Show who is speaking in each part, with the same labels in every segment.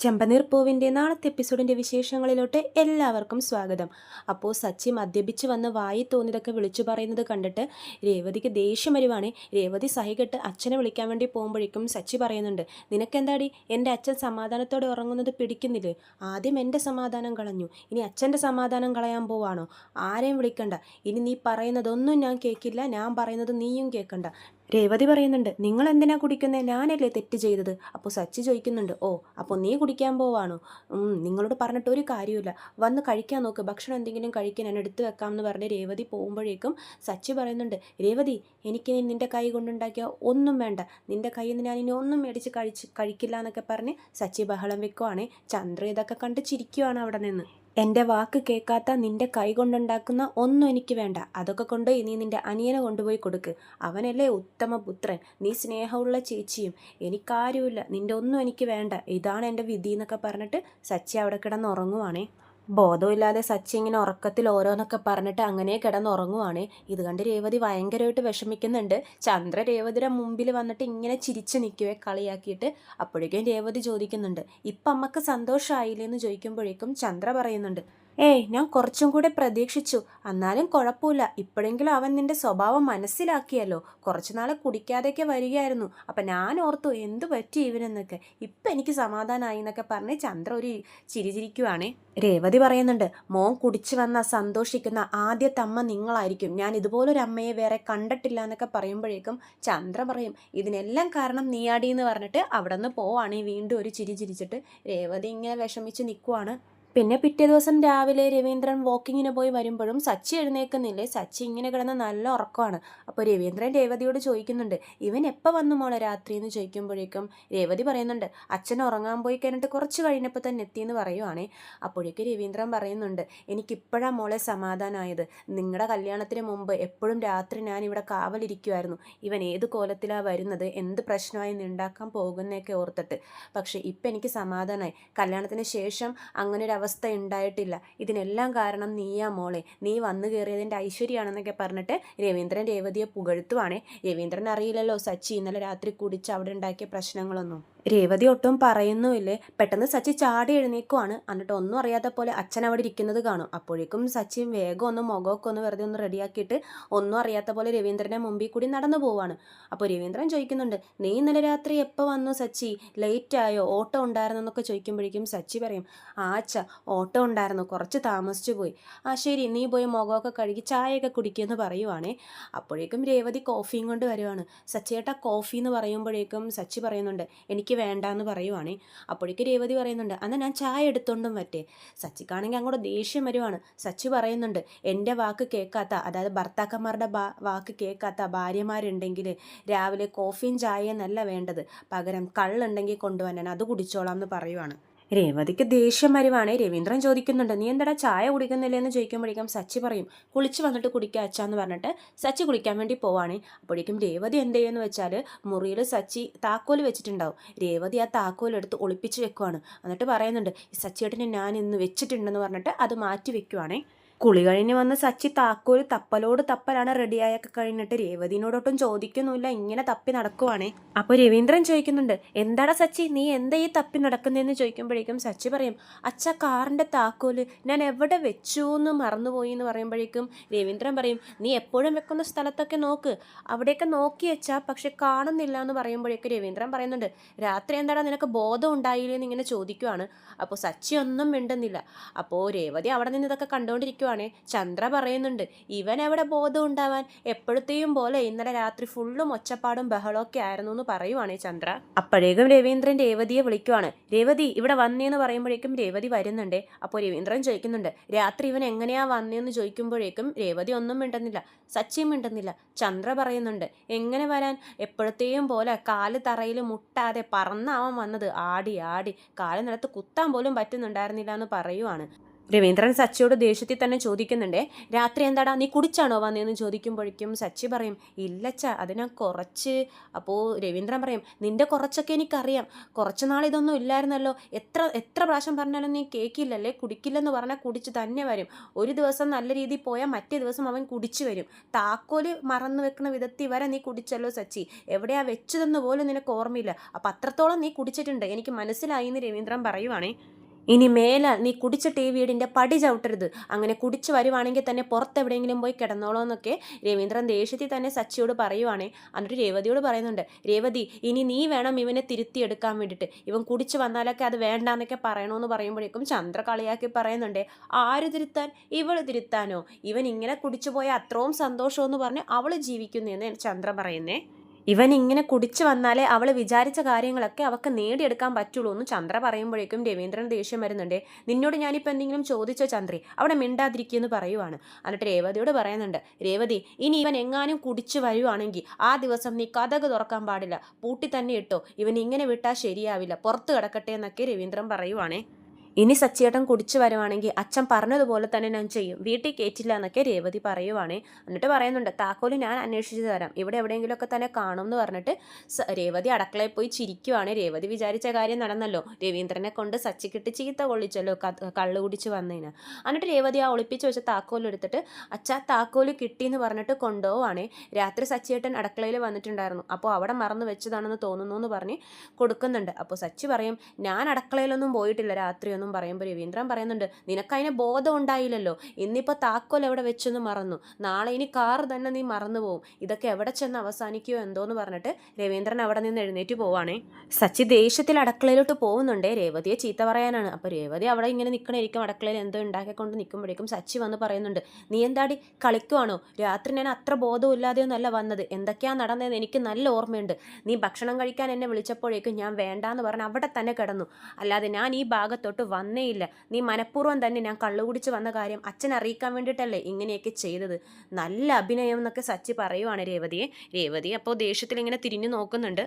Speaker 1: ചെമ്പനീർ പൂവിൻ്റെ നാളത്തെ എപ്പിസോഡിൻ്റെ വിശേഷങ്ങളിലോട്ട് എല്ലാവർക്കും സ്വാഗതം. അപ്പോൾ സച്ചി മദ്യപിച്ച് വന്ന് വായി തോന്നിയതൊക്കെ വിളിച്ചു പറയുന്നത് കണ്ടിട്ട് രേവതിക്ക് ദേഷ്യം വരുവാണ്. രേവതി സഹികെട്ട് അച്ഛനെ വിളിക്കാൻ വേണ്ടി പോകുമ്പോഴേക്കും സച്ചി പറയുന്നുണ്ട്, നിനക്കെന്താടി എൻ്റെ അച്ഛൻ സമാധാനത്തോടെ ഉറങ്ങുന്നത് പിടിക്കുന്നില്ലേ? ആദ്യം എൻ്റെ സമാധാനം കളഞ്ഞു, ഇനി അച്ഛൻ്റെ സമാധാനം കളയാൻ പോവാണോ? ആരെയും വിളിക്കണ്ട, ഇനി നീ പറയുന്നതൊന്നും ഞാൻ കേൾക്കില്ല, ഞാൻ പറയുന്നത് നീയും കേൾക്കണ്ട. രേവതി പറയുന്നുണ്ട്, നിങ്ങൾ എന്തിനാ കുടിക്കുന്നത്? ഞാനല്ലേ തെറ്റ് ചെയ്തത്? അപ്പോൾ സച്ചി ചോദിക്കുന്നുണ്ട്, ഓ അപ്പോൾ നീ കുടിക്കാൻ പോവാണോ? നിങ്ങളോട് പറഞ്ഞിട്ട് ഒരു കാര്യമില്ല, വന്ന് കഴിക്കാൻ നോക്ക്, ഭക്ഷണം എന്തെങ്കിലും കഴിക്കാൻ ഞാൻ എടുത്തു വെക്കാമെന്ന് പറഞ്ഞ് രേവതി പോകുമ്പോഴേക്കും സച്ചി പറയുന്നുണ്ട്, രേവതി എനിക്ക് നിൻ്റെ കൈ കൊണ്ടുണ്ടാക്കിയ ഒന്നും വേണ്ട, നിൻ്റെ കയ്യിൽ നിന്ന് ഞാൻ ഇനി ഒന്നും മേടിച്ച് കഴിക്കില്ല എന്നൊക്കെ പറഞ്ഞ് സച്ചി ബഹളം വെക്കുവാണ്. ചന്ദ്ര ഇതൊക്കെ കണ്ട് ചിരിക്കുവാണ് അവിടെ നിന്ന്. എൻ്റെ വാക്ക് കേൾക്കാത്ത നിൻ്റെ കൈ കൊണ്ടുണ്ടാക്കുന്ന ഒന്നും എനിക്ക് വേണ്ട, അതൊക്കെ കൊണ്ട് നീ നിൻ്റെ അനിയനെ കൊണ്ടുപോയി കൊടുക്ക്, അവനല്ലേ ഉത്തമ പുത്രൻ, നീ സ്നേഹമുള്ള ചേച്ചിയും, എനിക്കാരുമില്ല, നിൻ്റെ ഒന്നും എനിക്ക് വേണ്ട, ഇതാണ് എൻ്റെ വിധി എന്നൊക്കെ പറഞ്ഞിട്ട് സച്ചി അവിടെ കിടന്ന് ഉറങ്ങുവാണേ. ബോധമില്ലാതെ സച്ചി ഇങ്ങനെ ഉറക്കത്തിൽ ഓരോന്നൊക്കെ പറഞ്ഞിട്ട് അങ്ങനെ കിടന്നുറങ്ങുവാണ്. ഇത് കണ്ട് രേവതി ഭയങ്കരമായിട്ട് വിഷമിക്കുന്നുണ്ട്. ചന്ദ്ര രേവതിയുടെ മുമ്പിൽ വന്നിട്ട് ഇങ്ങനെ ചിരിച്ചു നിൽക്കുവേ കളിയാക്കിയിട്ട്. അപ്പോഴേക്കും രേവതി ചോദിക്കുന്നുണ്ട്, ഇപ്പം അമ്മക്ക് സന്തോഷമായില്ലേ എന്ന് ചോദിക്കുമ്പോഴേക്കും ചന്ദ്ര പറയുന്നുണ്ട്, ഏയ് ഞാൻ കുറച്ചും കൂടെ പ്രതീക്ഷിച്ചു, എന്നാലും കുഴപ്പമില്ല, ഇപ്പോഴെങ്കിലും അവൻ നിന്റെ സ്വഭാവം മനസ്സിലാക്കിയല്ലോ, കുറച്ചു നാളെ കുടിക്കാതെയൊക്കെ വരികയായിരുന്നു, അപ്പം ഞാൻ ഓർത്തു എന്തു പറ്റി ഇവനെന്നൊക്കെ, ഇപ്പം എനിക്ക് സമാധാനമായി എന്നൊക്കെ പറഞ്ഞ് ചന്ദ്ര ഒരു ചിരിച്ചിരിക്കുവാണേ. രേവതി പറയുന്നുണ്ട്, മോൻ കുടിച്ചു വന്ന സന്തോഷിക്കുന്ന ആദ്യത്തെ അമ്മ നിങ്ങളായിരിക്കും, ഞാൻ ഇതുപോലൊരു അമ്മയെ വേറെ കണ്ടിട്ടില്ല എന്നൊക്കെ പറയുമ്പോഴേക്കും ചന്ദ്ര പറയും, ഇതിനെല്ലാം കാരണം നീയാടി എന്ന് പറഞ്ഞിട്ട് അവിടെ നിന്ന് പോവാണ്. വീണ്ടും ഒരു ചിരി ചിരിച്ചിട്ട് രേവതി ഇങ്ങനെ വിഷമിച്ച് നിൽക്കുവാണ്. പിന്നെ പിറ്റേ ദിവസം രാവിലെ രവീന്ദ്രൻ വാക്കിങ്ങിന് പോയി വരുമ്പോഴും സച്ചി എഴുന്നേൽക്കുന്നില്ലേ. സച്ചി ഇങ്ങനെ കിടന്ന് നല്ല ഉറക്കമാണ്. അപ്പോൾ രവീന്ദ്രൻ രേവതിയോട് ചോദിക്കുന്നുണ്ട്, ഇവൻ എപ്പോൾ വന്നു മോളെ രാത്രി എന്ന് ചോദിക്കുമ്പോഴേക്കും രേവതി പറയുന്നുണ്ട്, അച്ഛൻ ഉറങ്ങാൻ പോയി കഴിഞ്ഞിട്ട് കുറച്ച് കഴിഞ്ഞപ്പോൾ തന്നെ എത്തിയെന്ന് പറയുവാണേ. അപ്പോഴേക്ക് രവീന്ദ്രൻ പറയുന്നുണ്ട്, എനിക്കിപ്പോഴാണ് മോളെ സമാധാനമായത്, നിങ്ങളുടെ കല്യാണത്തിന് മുമ്പ് എപ്പോഴും രാത്രി ഞാൻ ഇവിടെ കാവലിരിക്കുമായിരുന്നു, ഇവൻ ഏത് കോലത്തിലാണ് വരുന്നത്, എന്ത് പ്രശ്നമായി ഉണ്ടാക്കാൻ പോകുന്നതൊക്കെ ഓർത്തിട്ട്, പക്ഷേ ഇപ്പം എനിക്ക് സമാധാനമായി, കല്യാണത്തിന് ശേഷം അങ്ങനെ ഒരു അവസ്ഥ ഉണ്ടായിട്ടില്ല, ഇതിനെല്ലാം കാരണം നീയാ മോളെ, നീ വന്നു കയറിയതിൻ്റെ ഐശ്വര്യമാണെന്നൊക്കെ പറഞ്ഞിട്ട് രവീന്ദ്രൻ രേവതിയെ പുകഴ്ത്തുവാണേ. രവീന്ദ്രൻ അറിയില്ലല്ലോ സച്ചി ഇന്നലെ രാത്രി കുടിച്ച് അവിടെ ഉണ്ടാക്കിയ പ്രശ്നങ്ങളൊന്നും. രേവതി ഒട്ടും പറയുന്നുമില്ലേ. പെട്ടെന്ന് സച്ചി ചാടി എഴുന്നേക്കുവാണ്. എന്നിട്ട് ഒന്നും അറിയാത്ത പോലെ അച്ഛൻ അവിടെ ഇരിക്കുന്നത് കാണും. അപ്പോഴേക്കും സച്ചി വേഗം ഒന്ന് മുഖമൊക്കെ ഒന്ന് വെറുതെ ഒന്ന് റെഡിയാക്കിയിട്ട് ഒന്നും അറിയാത്ത പോലെ രവീന്ദ്രൻ്റെ മുമ്പിൽ കൂടി നടന്നു പോവാണ്. അപ്പോൾ രവീന്ദ്രൻ ചോദിക്കുന്നുണ്ട്, നീ ഇന്നലെ രാത്രി എപ്പോൾ വന്നു സച്ചി, ലേറ്റ് ആയോ, ഓട്ടോ ഉണ്ടായിരുന്നു എന്നൊക്കെ ചോദിക്കുമ്പോഴേക്കും സച്ചി പറയും, ആ അച്ഛ ഓട്ടോ ഉണ്ടായിരുന്നു, കുറച്ച് താമസിച്ചു പോയി. ആ ശരി, നീ പോയി മുഖമൊക്കെ കഴുകി ചായയൊക്കെ കുടിക്കുമെന്ന് പറയുവാണേ. അപ്പോഴേക്കും രേവതി കോഫിയും കൊണ്ട് വരുവാണ്. സച്ചിയേട്ടാ കോഫി എന്ന് പറയുമ്പോഴേക്കും സച്ചി പറയുന്നുണ്ട്, എനിക്ക് വേണ്ട എന്ന് പറയുവാണേ. അപ്പോഴേക്ക് രേവതി പറയുന്നുണ്ട്, എന്നാൽ ഞാൻ ചായ എടുത്തോണ്ടും പറ്റേ. സച്ചിക്കാണെങ്കിൽ അങ്ങോട്ട് ദേഷ്യം വരുവാണ്. സച്ചി പറയുന്നുണ്ട്, എൻ്റെ വാക്ക് കേൾക്കാത്ത, അതായത് ഭർത്താക്കന്മാരുടെ വാക്ക് കേൾക്കാത്ത ഭാര്യമാരുണ്ടെങ്കിൽ രാവിലെ കോഫിയും ചായയും നല്ല വേണ്ടത്, പകരം കള്ളുണ്ടെങ്കിൽ കൊണ്ടുവരാൻ അത് കുടിച്ചോളാം എന്ന് പറയുവാണ്. രേവതിക്ക് ദേഷ്യം വരുവാണേ. രവീന്ദ്രൻ ചോദിക്കുന്നുണ്ട്, നീ എന്താടാ ചായ കുടിക്കുന്നില്ലേ എന്ന് ചോദിക്കുമ്പോഴേക്കും സച്ചി പറയും, കുളിച്ച് വന്നിട്ട് കുടിക്കുക അച്ഛാന്ന് പറഞ്ഞിട്ട് സച്ചി കുളിക്കാൻ വേണ്ടി പോവാണേ. അപ്പോഴേക്കും രേവതി എന്ത് ചെയ്യുമെന്ന് വെച്ചാൽ മുറിയിൽ സച്ചി താക്കോൽ വെച്ചിട്ടുണ്ടാവും. രേവതി ആ താക്കോൽ എടുത്ത് ഒളിപ്പിച്ച് വെക്കുവാണ്. എന്നിട്ട് പറയുന്നുണ്ട്, സച്ചിയേട്ടനെ ഞാൻ ഇന്ന് വെച്ചിട്ടുണ്ടെന്ന് പറഞ്ഞിട്ട് അത് മാറ്റി വെക്കുവാണേ. കുളി കഴിഞ്ഞ് വന്ന് സച്ചി താക്കോൽ തപ്പലോട് തപ്പലാണ് റെഡിയായൊക്കെ കഴിഞ്ഞിട്ട് രേവതിനോടൊട്ടും ചോദിക്കുന്നില്ല, ഇങ്ങനെ തപ്പി നടക്കുവാണേ. അപ്പോൾ രവീന്ദ്രൻ ചോദിക്കുന്നുണ്ട്, എന്താടാ സച്ചി നീ എന്താ ഈ തപ്പി നടക്കുന്നതെന്ന് ചോദിക്കുമ്പോഴേക്കും സച്ചി പറയും, അച്ഛ കാറിൻ്റെ താക്കോൽ ഞാൻ എവിടെ വെച്ചു എന്ന് മറന്നുപോയി എന്ന് പറയുമ്പോഴേക്കും രവീന്ദ്രൻ പറയും, നീ എപ്പോഴും വെക്കുന്ന സ്ഥലത്തൊക്കെ നോക്ക്, അവിടെയൊക്കെ നോക്കി വെച്ചാൽ പക്ഷെ കാണുന്നില്ല എന്ന് പറയുമ്പോഴേക്കും രവീന്ദ്രൻ പറയുന്നുണ്ട്, രാത്രി എന്താടാ നിനക്ക് ബോധം ഉണ്ടായില്ലേ എന്ന് ഇങ്ങനെ ചോദിക്കുവാണ്. അപ്പോൾ സച്ചി ഒന്നും മിണ്ടുന്നില്ല. അപ്പോൾ രേവതി അവിടെ നിന്ന് ഇതൊക്കെ കണ്ടുകൊണ്ടിരിക്കുക. ചന്ദ്ര പറയുന്നുണ്ട്, ഇവൻ എവിടെ ബോധം ഉണ്ടാവാൻ, എപ്പോഴത്തെയും പോലെ ഇന്നലെ രാത്രി ഫുള്ളും ഒച്ചപ്പാടും ബഹളമൊക്കെ ആയിരുന്നു എന്ന് പറയുവാണേ ചന്ദ്ര. അപ്പോഴേക്കും രവീന്ദ്രൻ രേവതിയെ വിളിക്കുവാണ്. രേവതി ഇവിടെ വന്നേന്ന് പറയുമ്പോഴേക്കും രേവതി വരുന്നുണ്ടേ. അപ്പോൾ രവീന്ദ്രൻ ചോദിക്കുന്നുണ്ട്, രാത്രി ഇവൻ എങ്ങനെയാ വന്നേന്ന് ചോദിക്കുമ്പോഴേക്കും രേവതി ഒന്നും മിണ്ടുന്നില്ല, സച്ചിയും മിണ്ടുന്നില്ല. ചന്ദ്ര പറയുന്നുണ്ട്, എങ്ങനെ വരാൻ, എപ്പോഴത്തെയും പോലെ കാല് തറയിൽ മുട്ടാതെ പറന്നാവൻ വന്നത്, ആടി ആടി കാല് നിലത്ത് കുത്താൻ പോലും പറ്റുന്നുണ്ടായിരുന്നില്ല എന്ന് പറയുവാണ്. രവീന്ദ്രൻ സച്ചിയോട് ദേഷ്യത്തിൽ തന്നെ ചോദിക്കുന്നുണ്ടേ, രാത്രി എന്താടാ നീ കുടിച്ചാണോ വന്നതെന്ന് ചോദിക്കുമ്പോഴേക്കും സച്ചി പറയും, ഇല്ലച്ച അത് ഞാൻ കുറച്ച്. അപ്പോൾ രവീന്ദ്രൻ പറയും, നിന്റെ കുറച്ചൊക്കെ എനിക്കറിയാം, കുറച്ച് നാൾ ഇതൊന്നും ഇല്ലായിരുന്നല്ലോ, എത്ര എത്ര പ്രാവശ്യം പറഞ്ഞാലും നീ കേൾക്കില്ലല്ലേ, കുടിക്കില്ലെന്ന് പറഞ്ഞാൽ കുടിച്ച് തന്നെ വരും. ഒരു ദിവസം നല്ല രീതിയിൽ പോയാൽ മറ്റേ ദിവസം അവൻ കുടിച്ചു വരും. താക്കോല് മറന്നു വെക്കുന്ന വിധത്തിൽ വരെ നീ കുടിച്ചല്ലോ സച്ചി, എവിടെയാ വെച്ചതെന്ന് പോലും നിനക്ക് ഓർമ്മയില്ല. അപ്പം അത്രത്തോളം നീ കുടിച്ചിട്ടുണ്ട്, എനിക്ക് മനസ്സിലായി എന്ന് രവീന്ദ്രൻ പറയുവാണേ. ഇനി മേലെ നീ കുടിച്ചിട്ട് ഈ വീടിൻ്റെ പടി ചവിട്ടരുത്, അങ്ങനെ കുടിച്ച് വരുവാണെങ്കിൽ തന്നെ പുറത്തെവിടെയെങ്കിലും പോയി കിടന്നോളൂ എന്നൊക്കെ രവീന്ദ്രൻ ദേഷ്യത്തിൽ തന്നെ സച്ചിയോട് പറയുവാണേ. എന്നിട്ട് രേവതിയോട് പറയുന്നുണ്ട്, രേവതി ഇനി നീ വേണം ഇവനെ തിരുത്തിയെടുക്കാൻ വേണ്ടിയിട്ട്, ഇവൻ കുടിച്ച് വന്നാലൊക്കെ അത് വേണ്ടാന്നൊക്കെ പറയണമെന്ന് പറയുമ്പോഴേക്കും ചന്ദ്ര കളിയാക്കി പറയുന്നുണ്ട്, ആര് തിരുത്താൻ, ഇവൾ തിരുത്താനോ, ഇവൻ ഇങ്ങനെ കുടിച്ചു പോയ അത്രയും സന്തോഷമെന്ന് പറഞ്ഞ് അവൾ ജീവിക്കുന്നതെന്ന് ചന്ദ്ര പറയുന്നേ. ഇവൻ ഇങ്ങനെ കുടിച്ചു വന്നാലേ അവൾ വിചാരിച്ച കാര്യങ്ങളൊക്കെ അവൾക്ക് നേടിയെടുക്കാൻ പറ്റുള്ളൂ എന്ന് ചന്ദ്ര പറയുമ്പോഴേക്കും രവീന്ദ്രൻ ദേഷ്യം വരുന്നുണ്ട്. നിന്നോട് ഞാനിപ്പോൾ എന്തെങ്കിലും ചോദിച്ചോ ചന്ദ്രി, അവിടെ മിണ്ടാതിരിക്കുമെന്ന് പറയുവാണ്. എന്നിട്ട് രേവതിയോട് പറയുന്നുണ്ട്, രേവതി ഇനി ഇവൻ എങ്ങാനും കുടിച്ചു വരുവാണെങ്കിൽ ആ ദിവസം നീ കതക് തുറക്കാൻ പാടില്ല, പൂട്ടി തന്നെ ഇട്ടോ, ഇവൻ ഇങ്ങനെ വിട്ടാൽ ശരിയാവില്ല, പുറത്ത് കിടക്കട്ടെ എന്നൊക്കെ രവീന്ദ്രൻ പറയുവാണേ. ഇനി സച്ചിയേട്ടൻ കുടിച്ചു വരുവാണെങ്കിൽ അച്ഛൻ പറഞ്ഞതുപോലെ തന്നെ ഞാൻ ചെയ്യും, വീട്ടിൽ കയറ്റില്ല എന്നൊക്കെ രേവതി പറയുവാണേ. എന്നിട്ട് പറയുന്നുണ്ട്, താക്കോല് ഞാൻ അന്വേഷിച്ച് തരാം, ഇവിടെ എവിടെയെങ്കിലുമൊക്കെ തന്നെ കാണും എന്ന് പറഞ്ഞിട്ട് രേവതി അടുക്കളയിൽ പോയി ചിരിക്കുവാണ്. രേവതി വിചാരിച്ച കാര്യം നടന്നല്ലോ, രവീന്ദ്രനെ കൊണ്ട് സച്ചിക്കിട്ട് ചീത്ത കൊള്ളിച്ചല്ലോ കള്ളു കുടിച്ച് വന്നതിന്. എന്നിട്ട് രേവതി ആ ഒളിപ്പിച്ച് വെച്ച താക്കോൽ എടുത്തിട്ട് അച്ഛാ താക്കോല് കിട്ടിയെന്ന് പറഞ്ഞിട്ട് കൊണ്ടുപോവാണേ. രാത്രി സച്ചിയേട്ടൻ അടുക്കളയിൽ വന്നിട്ടുണ്ടായിരുന്നു, അപ്പോൾ അവിടെ മറന്നു വെച്ചതാണെന്ന് തോന്നുന്നു എന്ന് പറഞ്ഞ് കൊടുക്കുന്നുണ്ട്. അപ്പോൾ സച്ചി പറയും, ഞാൻ അടുക്കളയിലൊന്നും പോയിട്ടില്ല രാത്രിയൊന്നും പറയുമ്പോൾ രവീന്ദ്രൻ പറയുന്നുണ്ട്, നിനക്കതിന് ബോധം ഉണ്ടായില്ലല്ലോ, ഇന്നിപ്പോൾ താക്കോൽ എവിടെ വെച്ചെന്ന് മറന്നു, നാളെ ഇനി കാർ തന്നെ നീ മറന്നു പോവും, ഇതൊക്കെ എവിടെ ചെന്ന് അവസാനിക്കുമോ എന്തോന്ന് പറഞ്ഞിട്ട് രവീന്ദ്രൻ അവിടെ നിന്ന് എഴുന്നേറ്റ് പോവാണേ. സച്ചി ദേഷ്യത്തിൽ അടുക്കളയിലോട്ട് പോകുന്നുണ്ടേ രേവതിയെ ചീത്ത പറയാനാണ്. അപ്പോൾ രേവതി അവിടെ ഇങ്ങനെ നിൽക്കണായിരിക്കും, അടുക്കളയിൽ എന്തോ ഉണ്ടാക്കിക്കൊണ്ട് നിൽക്കുമ്പോഴേക്കും സച്ചി വന്ന് പറയുന്നുണ്ട്, നീ എന്താടി കളിക്കുവാണോ, രാത്രി ഞാൻ അത്ര ബോധമില്ലാതെയൊന്നല്ല വന്നത്, എന്തൊക്കെയാ നടന്നതെന്ന് എനിക്ക് നല്ല ഓർമ്മയുണ്ട്, നീ ഭക്ഷണം കഴിക്കാൻ എന്നെ വിളിച്ചപ്പോഴേക്കും ഞാൻ വേണ്ടാന്ന് പറഞ്ഞ് അവിടെ തന്നെ കിടന്നു, അല്ലാതെ ഞാൻ ഈ ഭാഗത്തോട്ട് വന്നേയില്ല, നീ മനഃപൂർവ്വം തന്നെ ഞാൻ കള്ളുകുടിച്ച് വന്ന കാര്യം അച്ഛൻ അറിയിക്കാൻ വേണ്ടിയിട്ടല്ലേ ഇങ്ങനെയൊക്കെ ചെയ്തത്, നല്ല അഭിനയം എന്നൊക്കെ സച്ചി പറയുവാണ് രേവതി അപ്പോൾ ദേഷ്യത്തിൽ ഇങ്ങനെ തിരിഞ്ഞു നോക്കുന്നുണ്ട്.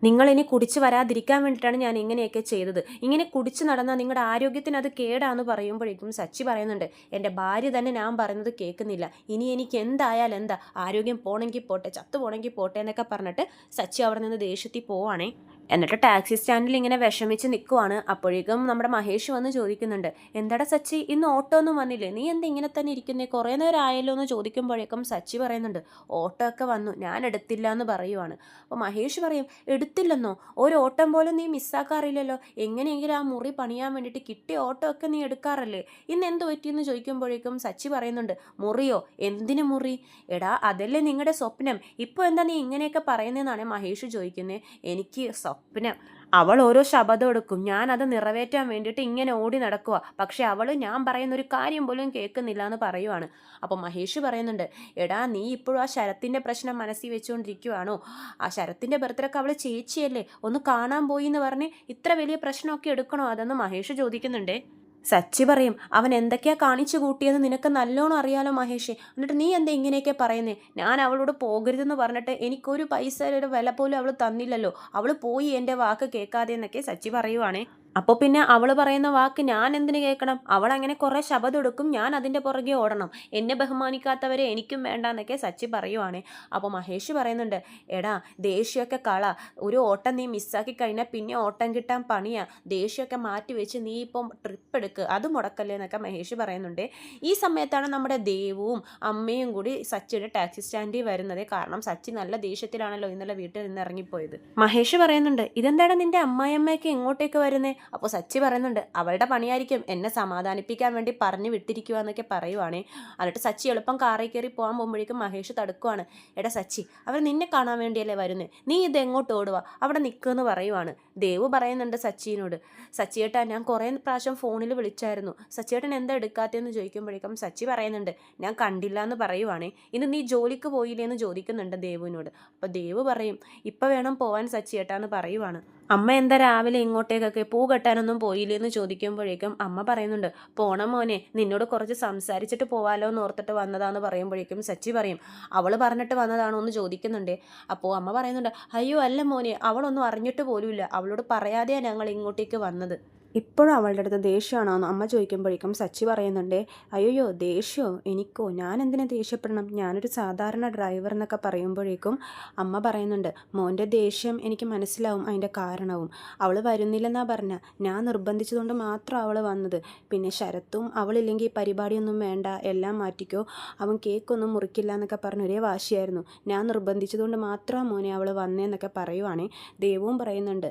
Speaker 1: നിങ്ങളിനി കുടിച്ച് വരാതിരിക്കാൻ വേണ്ടിയിട്ടാണ് ഞാൻ ഇങ്ങനെയൊക്കെ ചെയ്തത്, ഇങ്ങനെ കുടിച്ച് നടന്നാൽ നിങ്ങളുടെ ആരോഗ്യത്തിന് അത് കേടാന്ന് പറയുമ്പോഴേക്കും സച്ചി പറയുന്നുണ്ട്, എൻ്റെ ഭാര്യ തന്നെ ഞാൻ പറയുന്നത് കേൾക്കുന്നില്ല, ഇനി എനിക്ക് എന്തായാലും എന്താ, ആരോഗ്യം പോണെങ്കിൽ പോട്ടെ, ചത്തു പോണെങ്കിൽ പോട്ടെ എന്നൊക്കെ പറഞ്ഞിട്ട് സച്ചി അവിടെ നിന്ന് ദേഷ്യത്തിൽ പോവാണേ. എന്നിട്ട് ടാക്സി സ്റ്റാൻഡിൽ ഇങ്ങനെ വിഷമിച്ച് നിൽക്കുവാണ്. അപ്പോഴേക്കും നമ്മുടെ മഹേഷ് വന്ന് ചോദിക്കുന്നുണ്ട്, എന്താടാ സച്ചി ഇന്ന് ഓട്ടോ ഒന്നും വന്നില്ലേ, നീ എന്താ ഇങ്ങനെ തന്നെ ഇരിക്കുന്നേ, കുറേ നേരം ആയല്ലോ എന്ന് ചോദിക്കുമ്പോഴേക്കും സച്ചി പറയുന്നുണ്ട്, ഓട്ടോ ഒക്കെ വന്നു, ഞാൻ എടുത്തില്ല എന്ന് പറയുവാണ്. അപ്പോൾ മഹേഷ് പറയും, എടുത്തില്ലെന്നോ, ഒരു ഓട്ടം പോലും നീ മിസ്സാക്കാറില്ലല്ലോ, എങ്ങനെയെങ്കിലും ആ മുറി പണിയാൻ വേണ്ടിയിട്ട് കിട്ടിയ ഓട്ടോ ഒക്കെ നീ എടുക്കാറല്ലേ, ഇന്ന് എന്ത് പറ്റിയെന്ന് ചോദിക്കുമ്പോഴേക്കും സച്ചി പറയുന്നുണ്ട്, മുറിയോ, എന്തിനു മുറി, എടാ അതല്ലേ നിങ്ങളുടെ സ്വപ്നം, ഇപ്പോൾ എന്താ നീ ഇങ്ങനെയൊക്കെ പറയുന്നതെന്നാണ് മഹേഷ് ചോദിക്കുന്നത്. എനിക്ക് സ്വപ്നം, അവൾ ഓരോ ശബ്ദം എടുക്കും, ഞാൻ അത് നിറവേറ്റാൻ വേണ്ടിയിട്ട് ഇങ്ങനെ ഓടി നടക്കുക, പക്ഷെ അവൾ ഞാൻ പറയുന്ന ഒരു കാര്യം പോലും കേൾക്കുന്നില്ല എന്ന് പറയുവാണ്. അപ്പോൾ മഹേഷ് പറയുന്നുണ്ട്, എടാ നീ ഇപ്പോഴും ആ ശരത്തിൻ്റെ പ്രശ്നം മനസ്സിൽ വെച്ചുകൊണ്ടിരിക്കുവാണോ, ആ ശരത്തിൻ്റെ ബർത്ത്ഡേക്ക് അവൾ ചേച്ചിയല്ലേ, ഒന്ന് കാണാൻ പോയി എന്ന് പറഞ്ഞ് ഇത്ര വലിയ പ്രശ്നമൊക്കെ എടുക്കണോ അതെന്ന് മഹേഷ് ചോദിക്കുന്നുണ്ടേ. സച്ചി പറയും, അവൻ എന്തൊക്കെയാ കാണിച്ചു കൂട്ടിയെന്ന് നിനക്ക് നല്ലോണം അറിയാലോ മഹേഷ്, എന്നിട്ട് നീ എന്താ ഇങ്ങനെയൊക്കെ പറയുന്നേ, ഞാൻ അവളോട് പോകരുതെന്ന് പറഞ്ഞിട്ട് എനിക്കൊരു പൈസയുടെ വില പോലും അവൾ തന്നില്ലല്ലോ, അവൾ പോയി എൻ്റെ വാക്ക് കേൾക്കാതെ എന്നൊക്കെ സച്ചി പറയുവാണേ. അപ്പോൾ പിന്നെ അവൾ പറയുന്ന വാക്ക് ഞാൻ എന്തിനു കേൾക്കണം, അവൾ അങ്ങനെ കുറേ ശബ്ദം എടുക്കും, ഞാൻ അതിൻ്റെ പുറകെ ഓടണം, എന്നെ ബഹുമാനിക്കാത്തവരെ എനിക്കും വേണ്ട എന്നൊക്കെ സച്ചി പറയുവാണേ. അപ്പോൾ മഹേഷ് പറയുന്നുണ്ട്, എടാ ദേഷ്യമൊക്കെ കള, ഒരു ഓട്ടം നീ മിസ്സാക്കി കഴിഞ്ഞാൽ പിന്നെ ഓട്ടം കിട്ടാൻ പണിയാ, ദേഷ്യമൊക്കെ മാറ്റി വെച്ച് നീ ഇപ്പം ട്രിപ്പ് എടുക്കുക, അത് മുടക്കല്ലേ എന്നൊക്കെ മഹേഷ് പറയുന്നുണ്ട്. ഈ സമയത്താണ് നമ്മുടെ ദേവും അമ്മയും കൂടി സച്ചിയുടെ ടാക്സി സ്റ്റാൻഡിൽ വരുന്നത്. കാരണം സച്ചി നല്ല ദേഷ്യത്തിലാണല്ലോ ഇന്നലെ വീട്ടിൽ നിന്ന് ഇറങ്ങിപ്പോയത്. മഹേഷ് പറയുന്നുണ്ട്, ഇതെന്താണ് നിന്റെ അമ്മായിയമ്മയൊക്കെ ഇങ്ങോട്ടേക്ക് വരുന്നേ. അപ്പോൾ സച്ചി പറയുന്നുണ്ട്, അവളുടെ പണിയായിരിക്കും, എന്നെ സമാധാനിപ്പിക്കാൻ വേണ്ടി പറഞ്ഞു വിട്ടിരിക്കുക എന്നൊക്കെ പറയുവാണേ. എന്നിട്ട് സച്ചി എളുപ്പം കാറിൽ കയറി പോകാൻ പോകുമ്പോഴേക്കും മഹേഷ് തടുക്കുവാണ്, എടാ സച്ചി അവർ നിന്നെ കാണാൻ വേണ്ടിയല്ലേ വരുന്നേ, നീ ഇത് എങ്ങോട്ട് ഓടുക, അവിടെ നിൽക്കുമെന്ന് പറയുവാണ്. ദേവ് പറയുന്നുണ്ട് സച്ചിനോട്, സച്ചിയേട്ടാ ഞാൻ കുറേ പ്രാവശ്യം ഫോണിൽ വിളിച്ചായിരുന്നു, സച്ചിയേട്ടൻ എന്താ എടുക്കാത്തതെന്ന് ചോദിക്കുമ്പോഴേക്കും സച്ചി പറയുന്നുണ്ട്, ഞാൻ കണ്ടില്ല എന്ന് പറയുവാണേ. ഇന്ന് നീ ജോലിക്ക് പോയില്ലേ എന്ന് ചോദിക്കുന്നുണ്ട് ദേവുവിനോട്. അപ്പോൾ ദേവ് പറയും, ഇപ്പം വേണം പോവാൻ സച്ചിയേട്ടാ എന്ന് പറയുവാണ്. അമ്മ എന്താ രാവിലെ ഇങ്ങോട്ടേക്കൊക്കെ പൂ കെട്ടാനൊന്നും പോയില്ലേന്ന് ചോദിക്കുമ്പോഴേക്കും അമ്മ പറയുന്നുണ്ട്, പോണം മോനെ, നിന്നോട് കുറച്ച് സംസാരിച്ചിട്ട് പോവാലോ എന്ന് ഓർത്തിട്ട് വന്നതാന്ന് പറയുമ്പോഴേക്കും സച്ചി പറയും, അവൾ പറഞ്ഞിട്ട് വന്നതാണോ എന്ന് ചോദിക്കുന്നുണ്ട്. അപ്പോൾ അമ്മ പറയുന്നുണ്ട്, അയ്യോ അല്ല മോനെ, അവളൊന്നും അറിഞ്ഞിട്ട് പോലുമില്ല, അവളോട് പറയാതെയാണ് ഞങ്ങൾ ഇങ്ങോട്ടേക്ക് വന്നത്. ഇപ്പോഴും അവളുടെ അടുത്ത് ദേഷ്യമാണോ എന്ന് അമ്മ ചോദിക്കുമ്പോഴേക്കും സച്ചി പറയുന്നുണ്ട്, അയ്യോ ദേഷ്യമോ എനിക്കോ, ഞാൻ എന്തിനാ ദേഷ്യപ്പെടണം, ഞാനൊരു സാധാരണ ഡ്രൈവർ എന്നൊക്കെ പറയുമ്പോഴേക്കും അമ്മ പറയുന്നുണ്ട്, മോൻ്റെ ദേഷ്യം എനിക്ക് മനസ്സിലാവും, അതിൻ്റെ കാരണവും. അവൾ വരുന്നില്ലെന്നാ പറഞ്ഞ, ഞാൻ നിർബന്ധിച്ചതുകൊണ്ട് മാത്രം അവൾ വന്നത്. പിന്നെ ശരത്തും അവളില്ലെങ്കിൽ പരിപാടിയൊന്നും വേണ്ട, എല്ലാം മാറ്റിക്കോ, അവൻ കേക്കൊന്നും മുറിക്കില്ല എന്നൊക്കെ പറഞ്ഞ് ഒരേ വാശിയായിരുന്നു. ഞാൻ നിർബന്ധിച്ചതുകൊണ്ട് മാത്രമാണ് മോനെ അവൾ വന്നേന്നൊക്കെ പറയുവാണേ. ദേവും പറയുന്നുണ്ട്,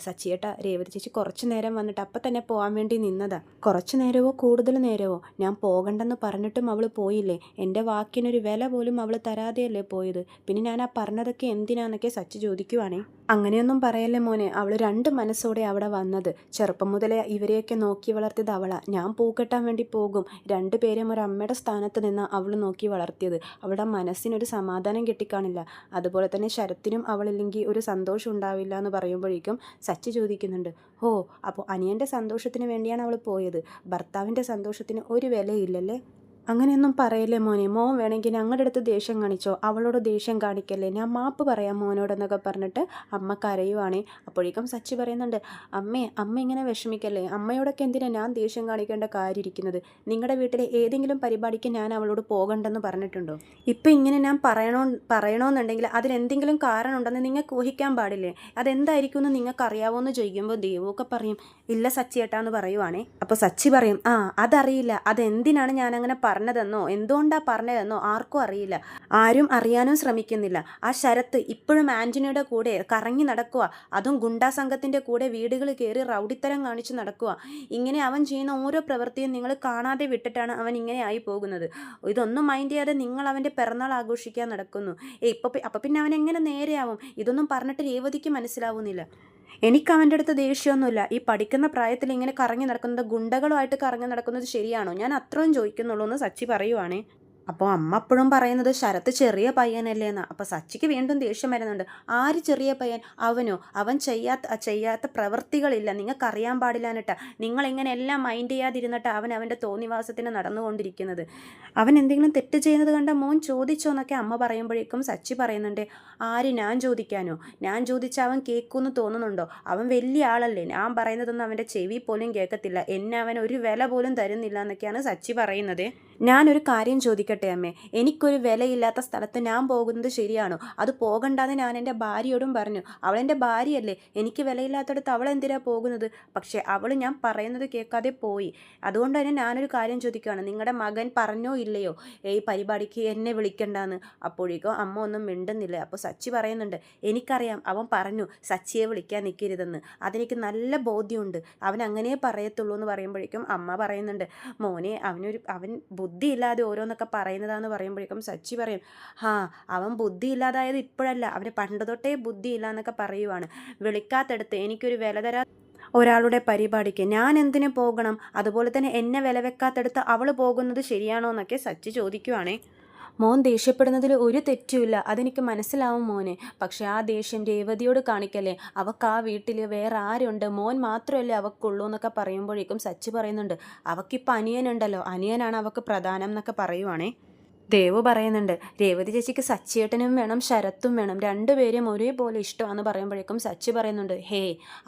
Speaker 1: സച്ചിയേട്ടാ രേവതി ചേച്ചി കുറച്ച് നേരം വന്നിട്ട് അപ്പം തന്നെ പോകാൻ വേണ്ടി നിന്നതാ. കുറച്ച് നേരമോ കൂടുതൽ നേരമോ ഞാൻ പോകണ്ടെന്ന് പറഞ്ഞിട്ടും അവൾ പോയില്ലേ. എൻ്റെ വാക്കിനൊരു വില പോലും അവൾ തരാതെയല്ലേ പോയത്. പിന്നെ ഞാൻ ആ പറഞ്ഞതൊക്കെ എന്തിനാന്നൊക്കെ സച്ചി ചോദിക്കുവാണേ. അങ്ങനെയൊന്നും പറയല്ലേ മോനെ, അവൾ രണ്ട് മനസ്സോടെ അവിടെ വന്നത്. ചെറുപ്പം മുതലേ ഇവരെയൊക്കെ നോക്കി വളർത്തിയത് അവളാ. ഞാൻ പൂക്കെട്ടാൻ വേണ്ടി പോകും, രണ്ടുപേരും ഒരു അമ്മയുടെ സ്ഥാനത്ത് നിന്ന് അവൾ നോക്കി വളർത്തിയത്. അവളുടെ മനസ്സിനൊരു സമാധാനം കിട്ടിക്കാണില്ല. അതുപോലെ തന്നെ ശരത്തിനും അവളില്ലെങ്കിൽ ഒരു സന്തോഷം ഉണ്ടാവില്ല എന്ന് പറയുമ്പോഴേക്കും സച്ചി ചോദിക്കുന്നുണ്ട്, ഓ അപ്പോൾ അനിയൻ്റെ സന്തോഷത്തിന് വേണ്ടിയാണ് അവൾ പോയത്, ഭർത്താവിൻ്റെ സന്തോഷത്തിന് ഒരു വിലയില്ലല്ലേ. അങ്ങനെയൊന്നും പറയല്ലേ മോനെ, മോൻ വേണമെങ്കിൽ ഞങ്ങളുടെ അടുത്ത് ദേഷ്യം കാണിച്ചോ, അവളോട് ദേഷ്യം കാണിക്കല്ലേ, ഞാൻ മാപ്പ് പറയാം മോനോടെന്നൊക്കെ പറഞ്ഞിട്ട് അമ്മ കരയുവാണേ. അപ്പോഴേക്കും സച്ചി പറയുന്നുണ്ട്, അമ്മ ഇങ്ങനെ വിഷമിക്കല്ലേ, അമ്മയോടൊക്കെ എന്തിനാ ഞാൻ ദേഷ്യം കാണിക്കേണ്ട കാര്യം ഇരിക്കുന്നത്. നിങ്ങളുടെ വീട്ടിലെ ഏതെങ്കിലും പരിപാടിക്ക് ഞാൻ അവളോട് പോകണ്ടെന്ന് പറഞ്ഞിട്ടുണ്ടോ? ഇപ്പം ഇങ്ങനെ ഞാൻ പറയണമെന്നുണ്ടെങ്കിൽ അതിലെന്തെങ്കിലും കാരണം ഉണ്ടെന്ന് നിങ്ങൾക്ക് ഊഹിക്കാൻ പാടില്ലേ, അതെന്തായിരിക്കും എന്ന് നിങ്ങൾക്ക് അറിയാവോന്ന് ചോദിക്കുമ്പോൾ ദേവൊക്കെ പറയും, ഇല്ല സച്ചിയേട്ടാന്ന് പറയുവാണേ. അപ്പോൾ സച്ചി പറയും, അതറിയില്ല, അതെന്തിനാണ് ഞാൻ അങ്ങനെ പറഞ്ഞതെന്നോ എന്തുകൊണ്ടാണ് പറഞ്ഞതെന്നോ ആർക്കും അറിയില്ല, ആരും അറിയാനും ശ്രമിക്കുന്നില്ല. ആ ശരത്ത് ഇപ്പോഴും ആൻ്റണിയുടെ കൂടെ കറങ്ങി നടക്കുക, അതും ഗുണ്ടാ സംഘത്തിൻ്റെ കൂടെ വീടുകൾ കയറി റൗഡിത്തരം കാണിച്ച് നടക്കുക. ഇങ്ങനെ അവൻ ചെയ്യുന്ന ഓരോ പ്രവൃത്തിയും നിങ്ങൾ കാണാതെ വിട്ടിട്ടാണ് അവൻ ഇങ്ങനെ ആയി പോകുന്നത്. ഇതൊന്നും മൈൻഡ് ചെയ്യാതെ നിങ്ങൾ അവൻ്റെ പിറന്നാൾ ആഘോഷിക്കാൻ നടക്കുന്നു. അപ്പം പിന്നെ അവൻ എങ്ങനെ നേരെയാവും? ഇതൊന്നും പറഞ്ഞിട്ട് രേവതിക്ക് മനസ്സിലാവുന്നില്ല. എനിക്ക് അവൻ്റെ അടുത്ത് ദേഷ്യമൊന്നുമില്ല. ഈ പഠിക്കുന്ന പ്രായത്തിൽ ഇങ്ങനെ കറങ്ങി നടക്കുന്നത്, ഗുണ്ടകളുമായിട്ട് കറങ്ങി നടക്കുന്നത് ശരിയാണോ? ഞാൻ അത്രയും ചോദിക്കുന്നുള്ളൂ എന്ന് സച്ചി പറയുവാണേ. അപ്പോൾ അമ്മ അപ്പോഴും പറയുന്നത് ശരത്ത് ചെറിയ പയ്യനല്ലേ എന്നാ. അപ്പോൾ സച്ചിക്ക് വീണ്ടും ദേഷ്യം വരുന്നുണ്ട്, ആര് ചെറിയ പയ്യൻ? അവനോ? അവൻ ചെയ്യാത്ത പ്രവൃത്തികളില്ല, നിങ്ങൾക്കറിയാൻ പാടില്ലാന്നിട്ടാ നിങ്ങളിങ്ങനെ എല്ലാം മൈൻഡ് ചെയ്യാതിരുന്നിട്ട് അവൻ അവൻ്റെ തോന്നിവാസത്തിന് നടന്നുകൊണ്ടിരിക്കുന്നത്. അവൻ എന്തെങ്കിലും തെറ്റ് ചെയ്യുന്നത് കണ്ട മോൻ ചോദിച്ചോ എന്നൊക്കെ അമ്മ പറയുമ്പോഴേക്കും സച്ചി പറയുന്നുണ്ട്, ആര്? ഞാൻ ചോദിക്കാനോ? ഞാൻ ചോദിച്ചാൽ അവൻ കേൾക്കുമെന്ന് തോന്നുന്നുണ്ടോ? അവൻ വലിയ ആളല്ലേ, ഞാൻ പറയുന്നതൊന്നും അവൻ്റെ ചെവി പോലും കേൾക്കത്തില്ല, എന്നെ അവൻ ഒരു വില പോലും തരുന്നില്ല എന്നൊക്കെയാണ് സച്ചി പറയുന്നത്. ഞാനൊരു കാര്യം ചോദിക്കട്ടെ അമ്മേ, എനിക്കൊരു വിലയില്ലാത്ത സ്ഥലത്ത് ഞാൻ പോകുന്നത് ശരിയാണോ? അത് പോകണ്ടെന്ന് ഞാൻ എൻ്റെ ഭാര്യയോടും പറഞ്ഞു. അവളെൻ്റെ ഭാര്യയല്ലേ, എനിക്ക് വിലയില്ലാത്തടത്ത് അവൾ എന്തിനാ പോകുന്നത്? പക്ഷേ അവൾ ഞാൻ പറയുന്നത് കേൾക്കാതെ പോയി. അതുകൊണ്ട് തന്നെ ഞാനൊരു കാര്യം ചോദിക്കുകയാണ്, നിങ്ങളുടെ മകൻ പറഞ്ഞോ ഇല്ലയോ ഈ പരിപാടിക്ക് എന്നെ വിളിക്കണ്ടെന്ന്? അപ്പോഴേക്കും അമ്മ ഒന്നും മിണ്ടുന്നില്ല. അപ്പോൾ സച്ചി പറയുന്നുണ്ട്, എനിക്കറിയാം അവൻ പറഞ്ഞു സച്ചിയെ വിളിക്കാൻ നിൽക്കരുതെന്ന്, അതെനിക്ക് നല്ല ബോധ്യമുണ്ട്, അവൻ അങ്ങനെ പറയത്തുള്ളൂ എന്ന് പറയുമ്പോഴേക്കും അമ്മ പറയുന്നുണ്ട്, മോനെ അവൻ ബുദ്ധിയില്ലാതെ ഓരോന്നൊക്കെ പറയുന്നതാന്ന് പറയുമ്പോഴേക്കും സച്ചി പറയും, അവൻ ബുദ്ധിയില്ലാതായത് ഇപ്പോഴല്ല, അവന് പണ്ട് തൊട്ടേ ബുദ്ധിയില്ല എന്നൊക്കെ പറയുവാണ്. വിളിക്കാത്തടുത്ത് എനിക്കൊരു വില തരാ ഒരാളുടെ പരിപാടിക്ക് ഞാൻ എന്തിനു പോകണം? അതുപോലെ തന്നെ എന്നെ വില വെക്കാത്തടുത്ത് അവൾ പോകുന്നത് ശരിയാണോ എന്നൊക്കെ സച്ചി ചോദിക്കുവാണേ. മോൻ ദേഷ്യപ്പെടുന്നതിൽ ഒരു തെറ്റുമില്ല, അതെനിക്ക് മനസ്സിലാവും മോനെ. പക്ഷെ ആ ദേഷ്യം രേവതിയോട് കാണിക്കല്ലേ, അവൾക്ക് ആ വീട്ടിൽ വേറെ ആരുണ്ട്, മോൻ മാത്രമല്ലേ അവൾക്കുള്ളൂ എന്നൊക്കെ പറയുമ്പോഴേക്കും സച്ചി പറയുന്നുണ്ട്, അവൾക്കിപ്പോൾ അനിയനുണ്ടല്ലോ, അനിയനാണ് അവൾക്ക് പ്രധാനം എന്നൊക്കെ പറയുവാണേ. ദേവ് പറയുന്നുണ്ട്, രേവതി ചേച്ചിക്ക് സച്ചിയേട്ടനും വേണം ശരത്തും വേണം, രണ്ടുപേരും ഒരേപോലെ ഇഷ്ടമാണെന്ന് പറയുമ്പോഴേക്കും സച്ചി പറയുന്നുണ്ട്,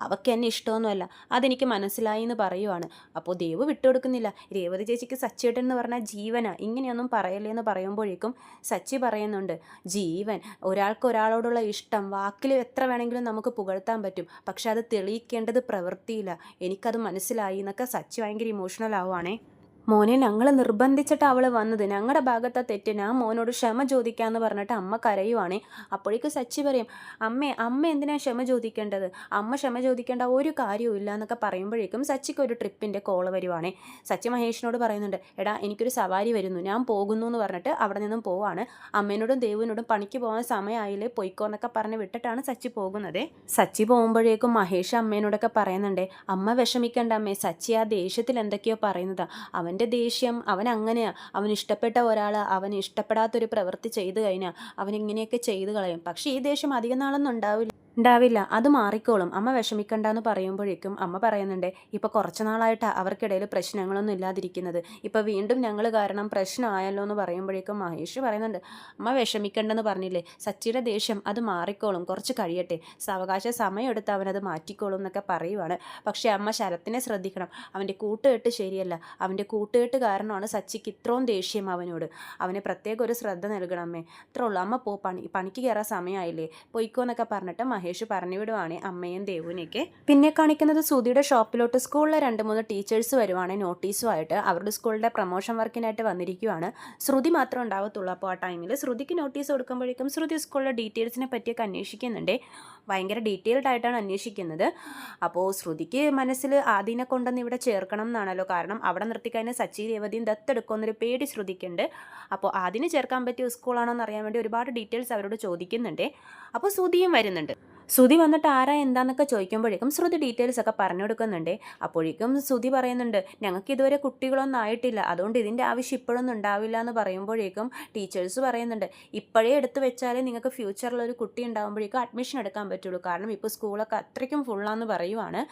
Speaker 1: അവൾക്ക് എന്നെ ഇഷ്ടമൊന്നുമല്ല, അതെനിക്ക് മനസ്സിലായി എന്ന് പറയുവാണ്. അപ്പോൾ ദേവ് വിട്ടുകൊടുക്കുന്നില്ല, രേവതി ചേച്ചിക്ക് സച്ചിയേട്ടൻ എന്ന് പറഞ്ഞാൽ ജീവനാ, ഇങ്ങനെയൊന്നും പറയല്ലേ എന്ന് പറയുമ്പോഴേക്കും സച്ചി പറയുന്നുണ്ട്, ജീവൻ, ഒരാൾക്ക് ഒരാളോടുള്ള ഇഷ്ടം വാക്കിൽ എത്ര വേണമെങ്കിലും നമുക്ക് പുകഴ്ത്താൻ പറ്റും, പക്ഷെ അത് തെളിയിക്കേണ്ടത് പ്രവൃത്തിയില്ല, എനിക്കത് മനസ്സിലായി എന്നൊക്കെ സച്ചി ഭയങ്കര ഇമോഷണൽ ആവുകയാണേ. മോനെ ഞങ്ങൾ നിർബന്ധിച്ചിട്ട് അവൾ വന്നത്, ഞങ്ങളുടെ ഭാഗത്തെ തെറ്റ്, ഞാൻ മോനോട് ക്ഷമ ചോദിക്കാമെന്ന് പറഞ്ഞിട്ട് അമ്മ കരയുവാണേ. അപ്പോഴേക്കും സച്ചി പറയും, അമ്മ എന്തിനാണ് ക്ഷമ ചോദിക്കേണ്ടത്? അമ്മ ക്ഷമ ചോദിക്കേണ്ട ഒരു കാര്യവും ഇല്ല എന്നൊക്കെ പറയുമ്പോഴേക്കും സച്ചിക്ക് ഒരു ട്രിപ്പിൻ്റെ കോള് വരുവാണേ. സച്ചി മഹേഷിനോട് പറയുന്നുണ്ട്, എടാ എനിക്കൊരു സവാരി വരുന്നു, ഞാൻ പോകുന്നു എന്ന് പറഞ്ഞിട്ട് അവിടെ നിന്നും പോവാണ്. അമ്മേനോടും ദേവിനോടും പണിക്ക് പോകാൻ സമയമായില്ലേ, പൊയ്ക്കോ എന്നൊക്കെ പറഞ്ഞ് വിട്ടിട്ടാണ് സച്ചി പോകുന്നത്. സച്ചി പോകുമ്പോഴേക്കും മഹേഷ് അമ്മേനോടൊക്കെ പറയുന്നുണ്ട്, അമ്മ വിഷമിക്കേണ്ട അമ്മേ, സച്ചി ആ ദേഷ്യത്തിൽ എന്തൊക്കെയോ പറയുന്നതാ, അവൻ്റെ ദേഷ്യം, അവൻ അങ്ങനെയാ, അവൻ ഇഷ്ടപ്പെട്ട ഒരാൾ അവൻ ഇഷ്ടപ്പെടാത്തൊരു പ്രവൃത്തി ചെയ്തു കഴിഞ്ഞാൽ അവൻ ഇങ്ങനെയൊക്കെ ചെയ്തു കളയും. പക്ഷേ ഈ ദേഷ്യം അധികം നാളൊന്നും ഉണ്ടാവില്ല. ഉണ്ടാവില്ല, അത് മാറിക്കോളും, അമ്മ വിഷമിക്കണ്ടെന്ന് പറയുമ്പോഴേക്കും അമ്മ പറയുന്നുണ്ട്, ഇപ്പോൾ കുറച്ച് നാളായിട്ടാണ് അവർക്കിടയിൽ പ്രശ്നങ്ങളൊന്നും ഇല്ലാതിരിക്കുന്നത്, ഇപ്പോൾ വീണ്ടും ഞങ്ങൾ കാരണം പ്രശ്നമായല്ലോ എന്ന് പറയുമ്പോഴേക്കും മഹേഷ് പറയുന്നുണ്ട്, അമ്മ വിഷമിക്കണ്ടെന്ന് പറഞ്ഞില്ലേ, സച്ചിയുടെ ദേഷ്യം അത് മാറിക്കോളും, കുറച്ച് കഴിയട്ടെ, സാവകാശ സമയമെടുത്ത് അവനത് മാറ്റിക്കോളും എന്നൊക്കെ പറയുവാണ്. പക്ഷേ അമ്മ ശരത്തിനെ ശ്രദ്ധിക്കണം, അവൻ്റെ കൂട്ടുകെട്ട് ശരിയല്ല, അവൻ്റെ കൂട്ടുകെട്ട് കാരണമാണ് സച്ചിക്ക് ഇത്രയും ദേഷ്യം അവനോട്, അവന് പ്രത്യേക ഒരു ശ്രദ്ധ നൽകണം അമ്മേ, അത്രേ ഉള്ളൂ, അമ്മ പണിക്ക് കയറാൻ സമയമായില്ലേ, പൊയ്ക്കോ എന്നൊക്കെ പറഞ്ഞിട്ട് മഹേഷ് പറഞ്ഞു വിടുവാണ് അമ്മയും ദേവുവിനെയൊക്കെ. പിന്നെ കാണിക്കുന്നത് സുധിയുടെ ഷോപ്പിലോട്ട് സ്കൂളിലെ 2-3 ടീച്ചേഴ്സ് വരുവാണ് നോട്ടീസുമായിട്ട്, അവരുടെ സ്കൂളിൻ്റെ പ്രൊമോഷൻ വർക്കിനായിട്ട് വന്നിരിക്കുവാണ്. ശ്രുതി മാത്രം ഉണ്ടാവത്തുള്ളൂ. അപ്പോൾ ആ ടൈമിൽ ശ്രുതിക്ക് നോട്ടീസ് കൊടുക്കുമ്പോഴേക്കും ശ്രുതി സ്കൂളിലെ ഡീറ്റെയിൽസിനെ പറ്റിയൊക്കെ അന്വേഷിക്കുന്നുണ്ട്, ഭയങ്കര ഡീറ്റെയിൽഡ് ആയിട്ടാണ് അന്വേഷിക്കുന്നത്. അപ്പോൾ ശ്രുതിക്ക് മനസ്സിൽ ആദിനെ കൊണ്ടുവന്ന് ഇവിടെ ചേർക്കണം എന്നാണല്ലോ, കാരണം അവിടെ നിർത്തിക്കഴിഞ്ഞാൽ സച്ചി രേവതിയും ദത്തെടുക്കുമെന്നൊരു പേടി ശ്രുതിക്കുണ്ട്. അപ്പോൾ ആദിനെ ചേർക്കാൻ പറ്റിയ സ്കൂളാണോ എന്ന് അറിയാൻ വേണ്ടി ഒരുപാട് ഡീറ്റെയിൽസ് അവരോട് ചോദിക്കുന്നുണ്ട്. അപ്പോൾ ശ്രുതിയും വരുന്നുണ്ട്. ശ്രുതി വന്നിട്ട് ആരാ എന്താന്നൊക്കെ ചോദിക്കുമ്പോഴേക്കും ശ്രുതി ഡീറ്റെയിൽസ് ഒക്കെ പറഞ്ഞു കൊടുക്കുന്നുണ്ട്. അപ്പോഴേക്കും ശ്രുതി പറയുന്നുണ്ട്, ഞങ്ങൾക്ക് ഇതുവരെ കുട്ടികളൊന്നും ആയിട്ടില്ല, അതുകൊണ്ട് ഇതിൻ്റെ ആവശ്യം ഇപ്പോഴൊന്നും ഉണ്ടാവില്ല എന്ന് പറയുമ്പോഴേക്കും ടീച്ചേഴ്സ് പറയുന്നുണ്ട്, ഇപ്പോഴേ എടുത്തു വെച്ചാലേ നിങ്ങൾക്ക് ഫ്യൂച്ചറിലൊരു കുട്ടി ഉണ്ടാകുമ്പോഴേക്കും അഡ്മിഷൻ എടുക്കാൻ പറ്റുള്ളൂ, കാരണം ഇപ്പോൾ സ്കൂളൊക്കെ അത്രയ്ക്കും ഫുള്ളാന്ന് പറയുവാണ്.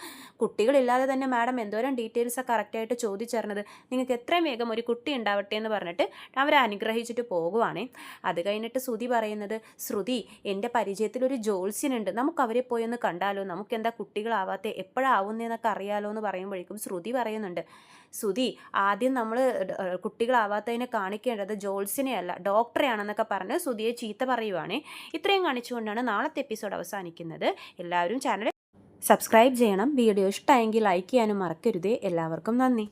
Speaker 1: കുട്ടികളില്ലാതെ തന്നെ മാഡം എന്തോരം ഡീറ്റെയിൽസാണ് കറക്റ്റായിട്ട് ചോദിച്ചറിഞ്ഞത്, നിങ്ങൾക്ക് എത്രയും വേഗം ഒരു കുട്ടി ഉണ്ടാവട്ടെ എന്ന് പറഞ്ഞിട്ട് അവരെ അനുഗ്രഹിച്ചിട്ട് പോകുവാണേ. അത് കഴിഞ്ഞിട്ട് ശ്രുതി പറയുന്നത്, ശ്രുതി എൻ്റെ പരിചയത്തിലൊരു ജോത്സ്യനുണ്ട്, നമുക്ക് അവരെ പോയി ഒന്ന് കണ്ടാലോ, നമുക്ക് എന്താ കുട്ടികളാവാത്ത, എപ്പോഴാവുന്നതെന്നൊക്കെ അറിയാലോ എന്ന് പറയുമ്പോഴേക്കും ശ്രുതി പറയുന്നുണ്ട്, ശ്രുതി ആദ്യം നമ്മൾ കുട്ടികളാവാത്തതിനെ കാണിക്കേണ്ടത് ജോത്സ്യനെയല്ല ഡോക്ടറെയാണെന്നൊക്കെ പറഞ്ഞ് ശ്രുതിയെ ചീത്ത പറയുവാണേ. ഇത്രയും കാണിച്ചുകൊണ്ടാണ് നാളത്തെ എപ്പിസോഡ് അവസാനിക്കുന്നത്. എല്ലാവരും ചാനൽ സബ്സ്ക്രൈബ് ചെയ്യണം, വീഡിയോ ഇഷ്ടമായെങ്കിൽ ലൈക്ക് ചെയ്യാനും മറക്കരുതേ. എല്ലാവർക്കും നന്ദി.